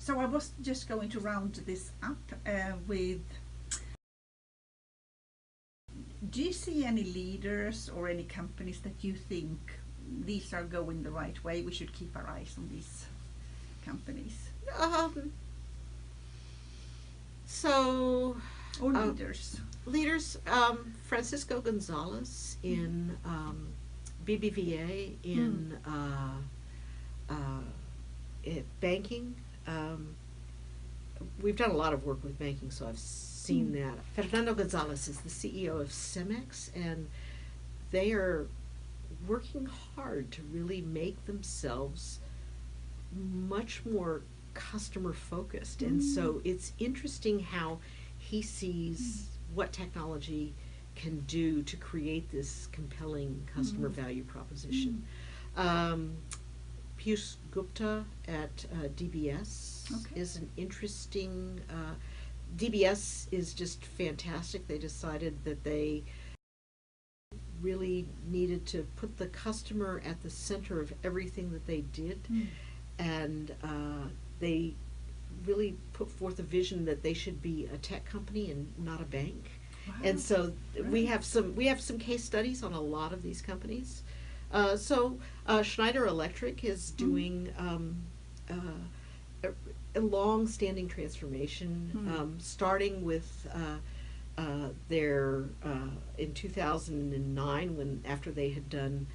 So I was just going to round this up with, do you see any leaders or any companies that you think these are going the right way? We should keep our eyes on these companies. Or leaders. Leaders, Francisco Gonzalez in BBVA in banking. We've done a lot of work with banking, so I've seen that. Fernando Gonzalez is the CEO of Cemex, and they are working hard to really make themselves much more customer focused. And so it's interesting how he sees what technology can do to create this compelling customer value proposition. Piyush Gupta at DBS is an interesting, DBS is just fantastic. They decided that they really needed to put the customer at the center of everything that they did, and they really put forth a vision that they should be a tech company and not a bank. Wow. And so we have some case studies on a lot of these companies. Schneider Electric is doing a long-standing transformation, starting with their in 2009, when after they had done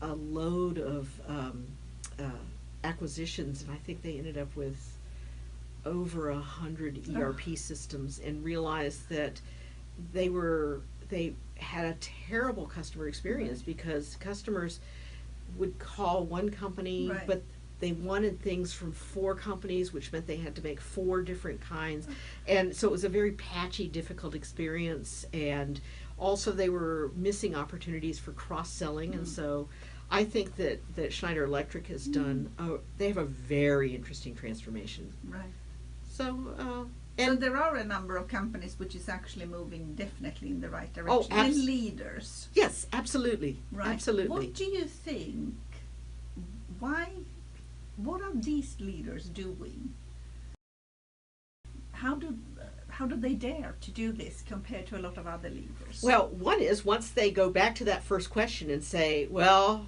a load of acquisitions, and I think they ended up with over 100 ERP systems, and realized that they had a terrible customer experience because customers would call one company, but they wanted things from 4 companies, which meant they had to make 4 different kinds. And so it was a very patchy, difficult experience. And also they were missing opportunities for cross-selling. And so I think that Schneider Electric has done, they have a very interesting transformation. Right. So, so there are a number of companies which is actually moving definitely in the right direction. And leaders. Yes, absolutely. Right. Absolutely. What do you think? What are these leaders doing? How do they dare to do this compared to a lot of other leaders? Well, one is, once they go back to that first question and say, well,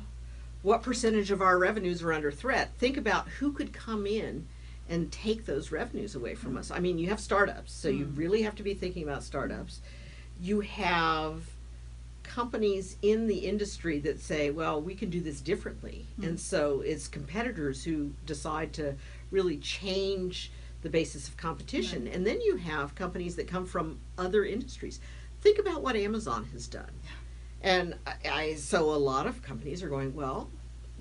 what percentage of our revenues are under threat? Think about who could come in and take those revenues away from us. I mean, you have startups, so you really have to be thinking about startups. You have companies in the industry that say, well, we can do this differently. And so it's competitors who decide to really change the basis of competition. And then you have companies that come from other industries. Think about what Amazon has done. And so a lot of companies are going, well,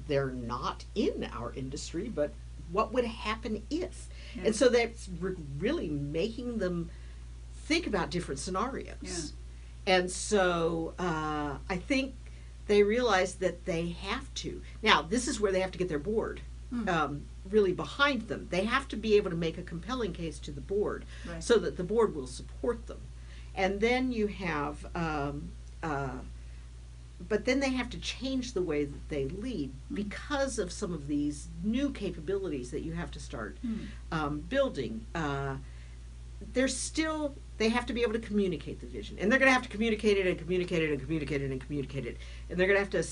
they're not in our industry, but what would happen if? And so that's really making them think about different scenarios. And so I think they realize that they have to. Now, this is where they have to get their board really behind them. They have to be able to make a compelling case to the board so that the board will support them. And then you have, but then they have to change the way that they lead because of some of these new capabilities that you have to start building. They have to be able to communicate the vision, and they're going to have to communicate it and communicate it and communicate it and communicate it, and they're going to have to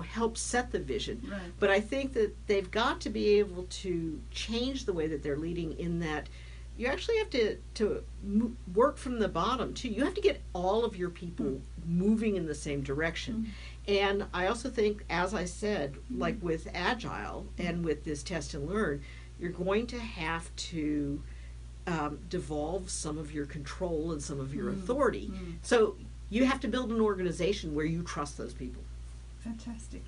help set the vision. But I think that they've got to be able to change the way that they're leading, in that you actually have to work from the bottom too. You have to get all of your people moving in the same direction. And I also think, as I said, like with Agile and with this test and learn, you're going to have to devolve some of your control and some of your authority. So you have to build an organization where you trust those people. Fantastic.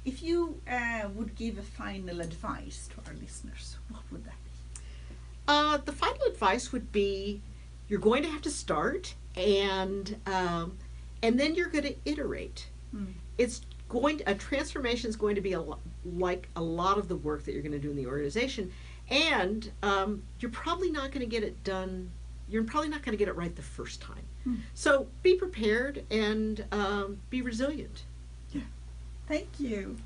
If you would give a final advice to our listeners, what would that be? The final advice would be, you're going to have to start, and then you're going to iterate. A transformation is going to be like a lot of the work that you're going to do in the organization. And you're probably not going to get it done. You're probably not going to get it right the first time. So be prepared and be resilient. Thank you.